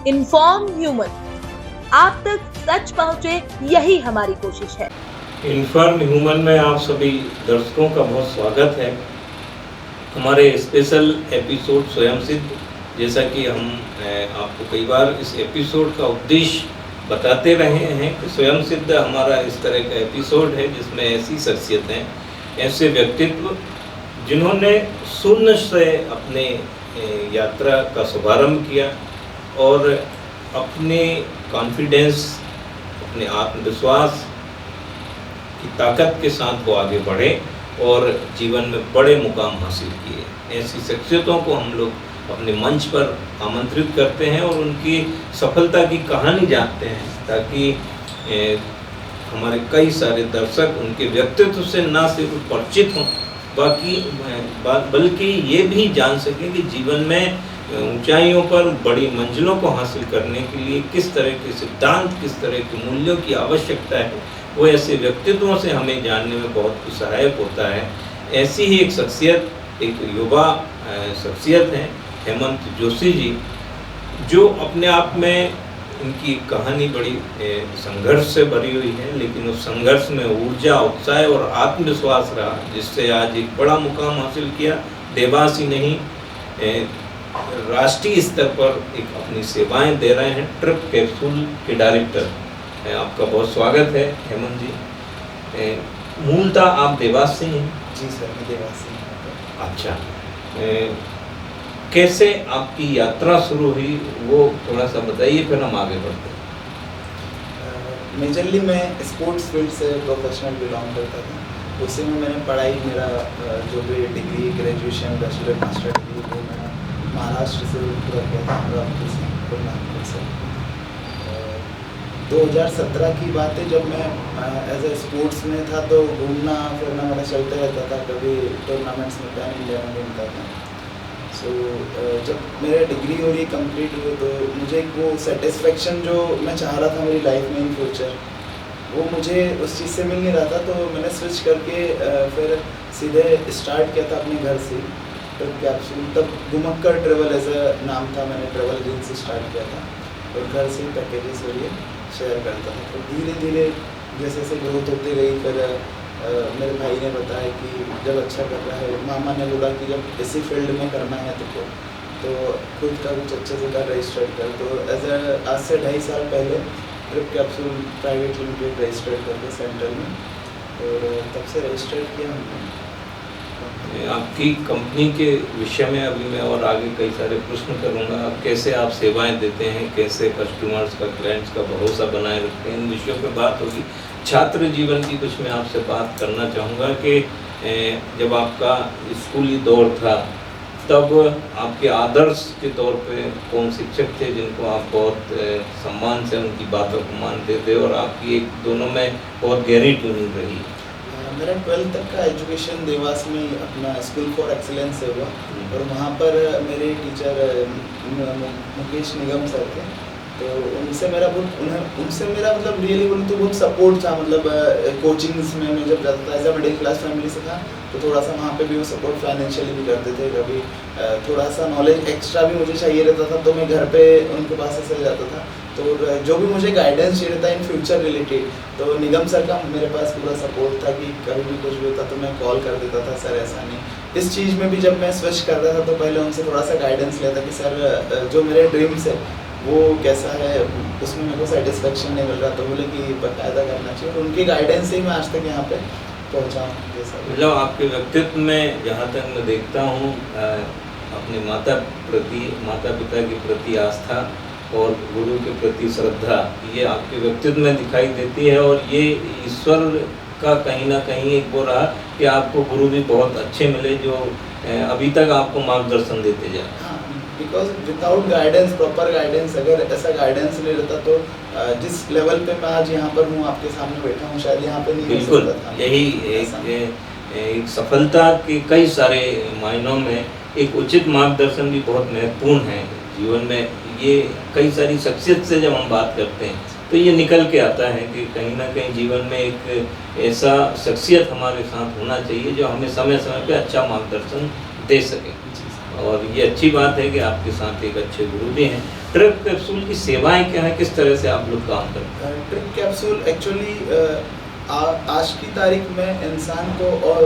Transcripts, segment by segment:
Inform human, आप तक सच पहुंचे, यही हमारी कोशिश है। इन्फॉर्म ह्यूमन में आप सभी दर्शकों का बहुत स्वागत है। हमारे स्पेशल एपिसोड स्वयं सिद्ध, जैसा कि हम आपको कई बार इस एपिसोड का उद्देश्य बताते रहे हैं कि स्वयं सिद्ध हमारा इस तरह का एपिसोड है जिसमें ऐसी शख्सियतें, ऐसे व्यक्तित्व जिन्होंने शून्य से अपने यात्रा का शुभारंभ किया और अपने कॉन्फिडेंस, अपने आत्मविश्वास की ताकत के साथ वो आगे बढ़े और जीवन में बड़े मुकाम हासिल किए। ऐसी शख्सियतों को हम लोग अपने मंच पर आमंत्रित करते हैं और उनकी सफलता की कहानी जानते हैं, ताकि हमारे कई सारे दर्शक उनके व्यक्तित्व से ना सिर्फ परिचित हों बल्कि ये भी जान सकें कि जीवन में ऊंचाइयों पर बड़ी मंजिलों को हासिल करने के लिए किस तरह के सिद्धांत, किस तरह के मूल्यों की आवश्यकता है। वो ऐसे व्यक्तित्वों से हमें जानने में बहुत सहायक होता है। ऐसी ही एक शख्सियत, एक युवा शख्सियत है हेमंत जोशी जी, जो अपने आप में इनकी कहानी बड़ी संघर्ष से भरी हुई है, लेकिन उस संघर्ष में ऊर्जा, उत्साह और आत्मविश्वास रहा, जिससे आज एक बड़ा मुकाम हासिल किया। देवास ही नहीं, राष्ट्रीय स्तर पर एक अपनी सेवाएं दे रहे हैं। ट्रिप कैप्सूल के डायरेक्टर, आपका बहुत स्वागत है हेमंत जी। मूलतः आप देवास से हैं? जी सर, मैं देवास से हूँ। अच्छा, कैसे आपकी यात्रा शुरू हुई वो थोड़ा सा बताइए, फिर हम आगे बढ़ते हैं। मेजरली मैं स्पोर्ट्स फील्ड से प्रोफेशनल बिलोंग करता था। उसी में मैंने पढ़ाई, मेरा जो भी degree, graduation, bachelor, master degree, वो मैं महाराष्ट्र से पूरा किया था, नागपुर से। 2017 की बात है, जब मैं एज ए स्पोर्ट्स में था तो घूमना फिरना मेरा चलता रहता था। कभी टूर्नामेंट्स में पैन इंडिया में घूमता था। सो जब मेरा डिग्री हो रही कंप्लीट हुई तो मुझे वो सेटिस्फेक्शन जो मैं चाह रहा था मेरी लाइफ में इन फ्यूचर, वो मुझे उस चीज़ से मिल नहीं रहा था। तो मैंने स्विच करके फिर सीधे स्टार्ट किया था अपने घर से ट्रिप कैप्सूल। तब घुमक्कर ट्रेवल एज ए नाम था, मैंने ट्रेवल एजेंसी स्टार्ट किया था और घर से पैकेजेस और ये शेयर करता था। तो धीरे धीरे जैसे जैसे ग्रोथ होती गई, फिर मेरे भाई ने बताया कि जब अच्छा कर रहा है, मामा ने बोला कि जब इसी फील्ड में करना है तो खुद का कुछ अच्छे से कर रजिस्टर्ड कर। तो आज से 2.5 साल पहले trip capsule private limited registered करके सेंट्रल में, और तब से रजिस्टर्ड किया हमने। आपकी कंपनी के विषय में अभी मैं और आगे कई सारे प्रश्न करूंगा। कैसे आप सेवाएं देते हैं, कैसे कस्टमर्स का, क्लाइंट्स का भरोसा बनाए रखते हैं, इन विषयों पर बात होगी। छात्र जीवन की कुछ मैं आपसे बात करना चाहूँगा कि जब आपका स्कूली दौर था तब आपके आदर्श के तौर पे कौन शिक्षक थे जिनको आप बहुत सम्मान से उनकी बातों को मानते थे और आपकी एक दोनों में बहुत गहरी ट्यूनिंग रही? मेरा 12th तक का एजुकेशन देवास में अपना स्कूल फॉर एक्सीलेंस से हुआ, और वहाँ पर मेरे टीचर मुकेश निगम सर थे। तो उनसे मेरा मतलब रियली बोलूँ तो बहुत सपोर्ट था। मतलब कोचिंग्स में मैं जब जाता था, as a middle class family से था, तो थोड़ा सा वहाँ पे भी वो सपोर्ट फाइनेंशियली भी करते थे। कभी थोड़ा सा नॉलेज एक्स्ट्रा भी मुझे चाहिए रहता था तो मैं घर पे उनके पास से चल जाता था। तो जो भी मुझे गाइडेंस चाहिए रहता इन फ्यूचर रिलेटेड, तो निगम सर का मेरे पास पूरा सपोर्ट था कि कभी भी कुछ भी होता तो मैं कॉल कर देता था, सर ऐसा नहीं। इस चीज़ में भी जब मैं स्विच कर रहा था तो पहले उनसे थोड़ा सा गाइडेंस लेता कि सर जो मेरे ड्रीम्स है वो कैसा है, उसमें मेरे को सेटिस्फेक्शन नहीं मिल रहा, तो बोले कि बाकायदा करना चाहिए। और उनकी गाइडेंस से ही मैं आज तक यहाँ पे पहुँचा हूँ। मतलब आपके व्यक्तित्व में जहाँ तक मैं देखता हूँ, अपने माता पिता के प्रति आस्था और गुरु के प्रति श्रद्धा, ये आपके व्यक्तित्व में दिखाई देती है। और ये ईश्वर का कहीं ना कहीं एक वो रहा कि आपको गुरु भी बहुत अच्छे मिले जो अभी तक आपको मार्गदर्शन देते जाए। Because without guidance, proper guidance, अगर ऐसा गाइडेंस नहीं रहता तो जिस लेवल पे मैं आज यहाँ पर हूँ, आपके सामने बैठा हूँ, शायद यहाँ पे नहीं। बिल्कुल, यही एक सफलता के कई सारे मायनों में एक उचित मार्गदर्शन भी बहुत महत्वपूर्ण है जीवन में। ये कई सारी शख्सियत से जब हम बात करते हैं तो ये निकल के आता है कि कहीं ना कहीं जीवन में एक ऐसा शख्सियत हमारे साथ होना चाहिए जो हमें समय समय पे अच्छा मार्गदर्शन दे सके। और ये अच्छी बात है कि आपके साथ एक अच्छे गुरु भी हैं। ट्रिप कैप्सूल की सेवाएं क्या है, किस तरह से आप लोग काम करते हैं? ट्रिप कैप्सूल एक्चुअली आज की तारीख में इंसान को और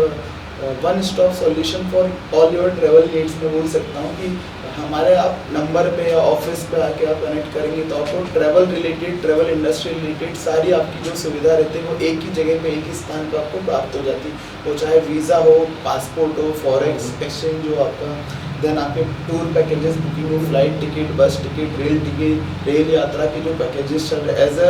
one stop solution for all your travel needs में बोल सकता हूँ कि हमारे आप नंबर पे या ऑफिस पे आके आप कनेक्ट करेंगे तो आपको travel related, travel industry related सारी आपकी जो सुविधा रहती है वो एक ही जगह पे, एक ही स्थान पे आपको प्राप्त हो जाती है। वो चाहे वीज़ा हो, पासपोर्ट हो, फॉरेक्स एक्सचेंज हो आपका, देन आपके टूर पैकेजेस बुकिंग हो, फ्लाइट टिकट, बस टिकट, रेल टिकट, रेल यात्रा के जो पैकेजेस चल रहे एज अ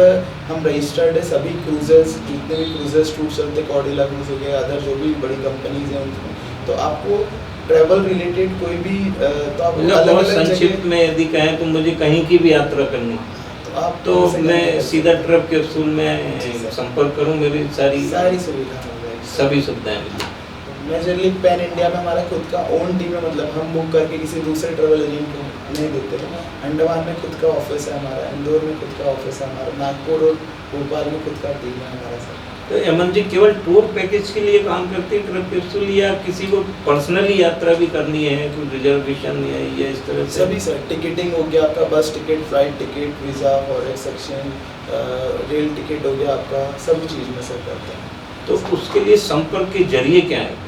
हम रजिस्टर्ड है सभी क्रूजेस, जितने भी क्रूजेस टूर चलते, कॉर्डिला क्रूज हो गया, अदर जो भी बड़ी कंपनीज हैं उनमें, तो आपको ट्रैवल रिलेटेड कोई भी तो आप बहुत संक्षिप्त में यदि कहें तो मुझे कहीं की भी यात्रा करनी तो आप तो मैं सीधा ट्रिप कैप्सूल में संपर्क करूं, मेरी सारी सुविधा मिल जाएगी, सभी सुविधाएं मिल मेजरली पैन इंडिया में हमारा खुद का ओन टीम है, मतलब हम बुक करके किसी दूसरे ट्रैवल एजेंट को नहीं देते हैं। अंडमान में खुद का ऑफिस है हमारा, इंदौर में खुद का ऑफिस है हमारा, नागपुर और भोपाल में खुद का टीम है हमारा सर। तो अमन जी केवल टूर पैकेज के लिए काम करते हैं ट्रिप कैप्सूल, या किसी को पर्सनली यात्रा भी करनी है, कोई रिजर्वेशन या इस तरह से? सभी सर, टिकटिंग हो गया आपका, बस ticket, flight ticket, visa, forex exchange, rail ticket हो गया आपका, सभी चीज़ में सर करते हैं। तो उसके लिए संपर्क के जरिए क्या है?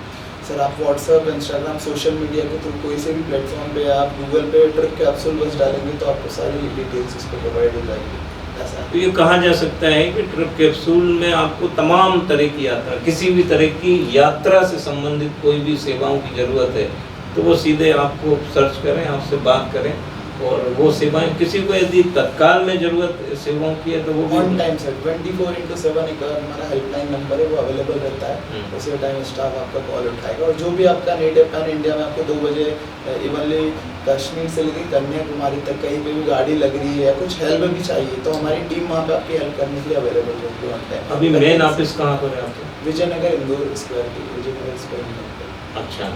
सर आप व्हाट्सएप, इंस्टाग्राम, सोशल मीडिया के थ्रू कोई से भी प्लेटफॉर्म पे आप गूगल पे ट्रिप कैप्सूल बस डालेंगे तो आपको सारी डिटेल्स उस पर प्रोवाइड हो जाएगी। ऐसा तो ये कहा जा सकता है कि ट्रिप कैप्सूल में आपको तमाम तरह की यात्रा, किसी भी तरह की यात्रा से संबंधित कोई भी सेवाओं की ज़रूरत है तो वो सीधे आपको सर्च करें, आपसे बात करें और वो सेवाएं, किसी को यदि तत्काल में ज़रूरत सेवाओं की है तो वो ऑन टाइम सर 24/7 एक हमारा हेल्पलाइन नंबर है वो अवेलेबल रहता है, उसी टाइम स्टाफ आपका कॉल उठाएगा और जो भी आपका नीड है पैन इंडिया में आपको 2 बजे इवनली कश्मीर से लेकर कन्याकुमारी तक कहीं पे भी गाड़ी लग रही है या कुछ हेल्प भी चाहिए तो हमारी टीम वहाँ पे आपकी हेल्प करने के लिए अवेलेबल होगी ऑन टाइम। अभी मेन ऑफिस कहाँ पर है आपका? विजयनगर इंदौर स्क्वायर की, विजयनगर स्क्वायर। अच्छा,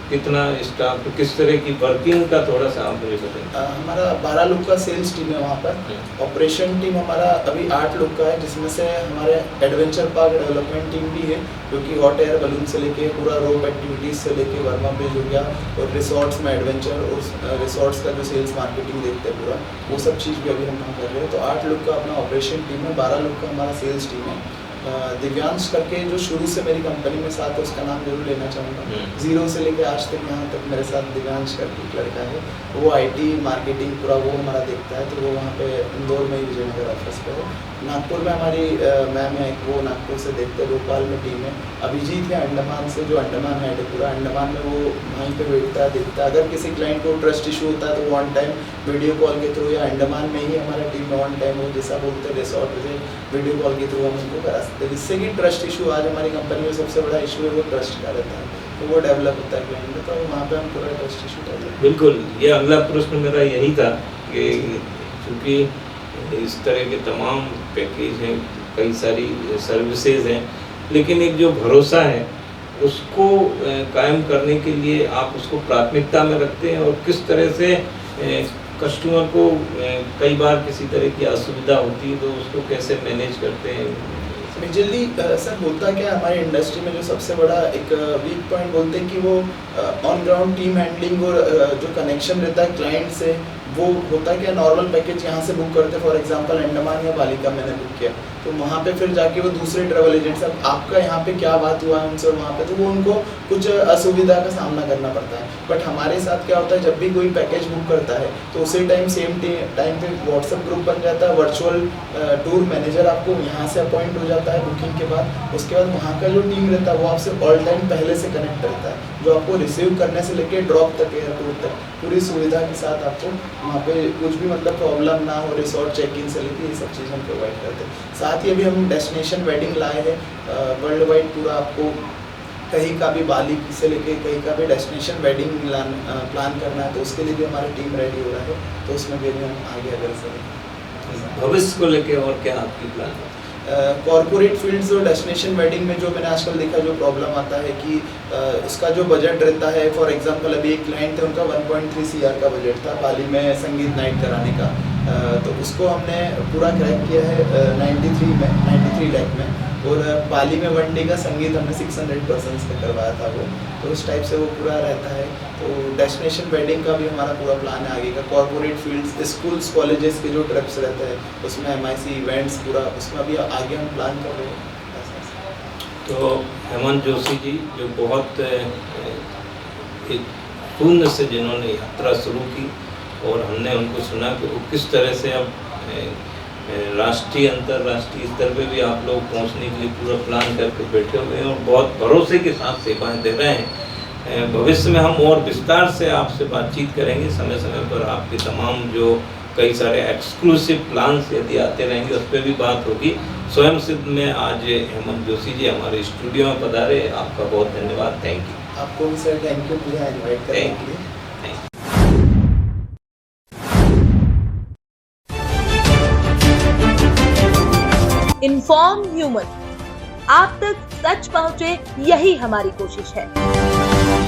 कितना स्टाफ, किस तरह की वर्किंग का थोड़ा सा आप मुझे बताएं। हमारा 12 लोग का सेल्स टीम है वहाँ पर। ऑपरेशन टीम हमारा अभी 8 लोग का है, जिसमें से हमारे एडवेंचर पार्क डेवलपमेंट टीम भी है जो कि हॉट एयर बलून से लेके पूरा रोप एक्टिविटीज़ से लेके वर्मा बीच हो गया और रिसोर्ट्स में एडवेंचर और रिसोर्ट्स का जो सेल्स मार्केटिंग देखते हैं पूरा वो सब चीज़ भी अभी हम काम कर रहे हैं। तो 8 लोग का अपना ऑपरेशन टीम है, 12 लोग का हमारा सेल्स टीम है। दिव्यांश करके जो शुरू से मेरी कंपनी में साथ है उसका नाम जरूर लेना चाहूँगा। 0 से लेके आज तक यहाँ तक मेरे साथ दिव्यांश करके एक लड़का है, वो IT मार्केटिंग पूरा वो हमारा देखता है, तो वो वहाँ पे इंदौर में ही विजयनगर ऑफिस पे है। नागपुर में हमारी मैम है, वो नागपुर से देखते हैं। भोपाल में टीम है, अभिजीत है अंडमान से, जो अंडमान हेड है पूरा अंडमान में, वो वहीं पे बैठता है, देखता है। अगर किसी क्लाइंट को ट्रस्ट इशू होता है तो वो ऑन टाइम वीडियो कॉल के थ्रू या अंडमान में ही हमारा टीम में ऑन टाइम वो जैसा बोलते हैं रिसोर्ट से वीडियो कॉल के थ्रू हम उनको करा सकते हैं, जिससे कि ट्रस्ट इशू आज हमारी कंपनी में सबसे बड़ा इशू है वो ट्रस्ट का रहता है, तो वो डेवलप होता है क्लाइंट में, तो वहाँ पे हम पूरा ट्रस्ट इशू कर लेते हैं। बिल्कुल, ये अगला प्रश्न मेरा यही था कि चूँकि इस तरह के तमाम पैकेज हैं, कई सारी सर्विसेज हैं, लेकिन एक जो भरोसा है उसको कायम करने के लिए आप उसको प्राथमिकता में रखते हैं और किस तरह से कस्टमर को कई बार किसी तरह की असुविधा होती है तो उसको कैसे मैनेज करते हैं? मेजरली सर होता क्या है हमारी इंडस्ट्री में जो सबसे बड़ा एक वीक पॉइंट बोलते हैं कि वो ऑन ग्राउंड टीम हैंडलिंग और जो कनेक्शन रहता है क्लाइंट से वो होता है क्या, नॉर्मल पैकेज यहाँ से बुक करते, फॉर एग्जांपल अंडमान या बालिका मैंने बुक किया तो वहाँ पे फिर जाके वो दूसरे ट्रैवल एजेंट्स, अब आपका यहाँ पे क्या बात हुआ है उनसे वहाँ पे, तो वो उनको कुछ असुविधा का सामना करना पड़ता है। बट हमारे साथ क्या होता है, जब भी कोई पैकेज बुक करता है तो उसी टाइम सेम टाइम पे व्हाट्सएप ग्रुप बन जाता है, वर्चुअल टूर मैनेजर आपको यहाँ से अपॉइंट हो जाता है बुकिंग के बाद। उसके बाद वहाँ का जो टीम रहता है वो आपसे ऑल टाइम पहले से कनेक्ट रहता है, जो आपको रिसीव करने से लेके ड्रॉप तक, एयरपोर्ट तक पूरी सुविधा के साथ आपको वहाँ पे कुछ भी मतलब प्रॉब्लम ना हो, रिसोर्ट चेक इन से लेके ये सब चीज़ हम प्रोवाइड करते हैं। साथ ही अभी हम डेस्टिनेशन वेडिंग लाए हैं वर्ल्ड वाइड, पूरा आपको कहीं का भी बाली से लेके कहीं का भी डेस्टिनेशन वेडिंग प्लान करना है तो उसके लिए भी हमारी टीम रेडी हो रहा है, तो उसमें भी हम आगे अगर सर भविष्य को लेके और क्या आपकी प्लान है? कॉर्पोरेट फील्ड्स और डेस्टिनेशन वेडिंग में जो मैंने आजकल देखा जो प्रॉब्लम आता है कि उसका जो बजट रहता है, फॉर एग्जांपल अभी एक क्लाइंट थे उनका 1.3 CR का बजट था बाली में संगीत नाइट कराने का, तो उसको हमने पूरा क्रैक किया है 93 लाख में। और पाली में 1 डे का संगीत हमने 600 पर्सन्स का करवाया था वो, तो उस टाइप से वो पूरा रहता है। तो डेस्टिनेशन वेडिंग का भी हमारा पूरा प्लान है आगे का। कॉर्पोरेट फील्ड्स, स्कूल्स, कॉलेजेस के जो ट्रिप्स रहते हैं उसमें MIC इवेंट्स पूरा, उसमें अभी आगे हम प्लान कर रहे हैं। तो हेमंत जोशी जी जो बहुत एक शून्य से जिन्होंने यात्रा शुरू की और हमने उनको सुना कि वो किस तरह से अब राष्ट्रीय अंतर्राष्ट्रीय स्तर पे भी आप लोग पहुंचने के लिए पूरा प्लान करके बैठे हुए हैं और बहुत भरोसे के साथ सेवाएं दे रहे हैं। भविष्य में हम और विस्तार से आपसे बातचीत करेंगे, समय समय पर आपके तमाम जो कई सारे एक्सक्लूसिव प्लान्स यदि आते रहेंगे उस पर भी बात होगी। स्वयं सिद्ध में आज हेमंत जोशी जी हमारे स्टूडियो में पधारे, आपका बहुत धन्यवाद। Thank you. आपको भी सर थैंक यू मुझे इनवाइट करने के लिए। इन्फॉर्म ह्यूमन, आप तक सच पहुंचे, यही हमारी कोशिश है।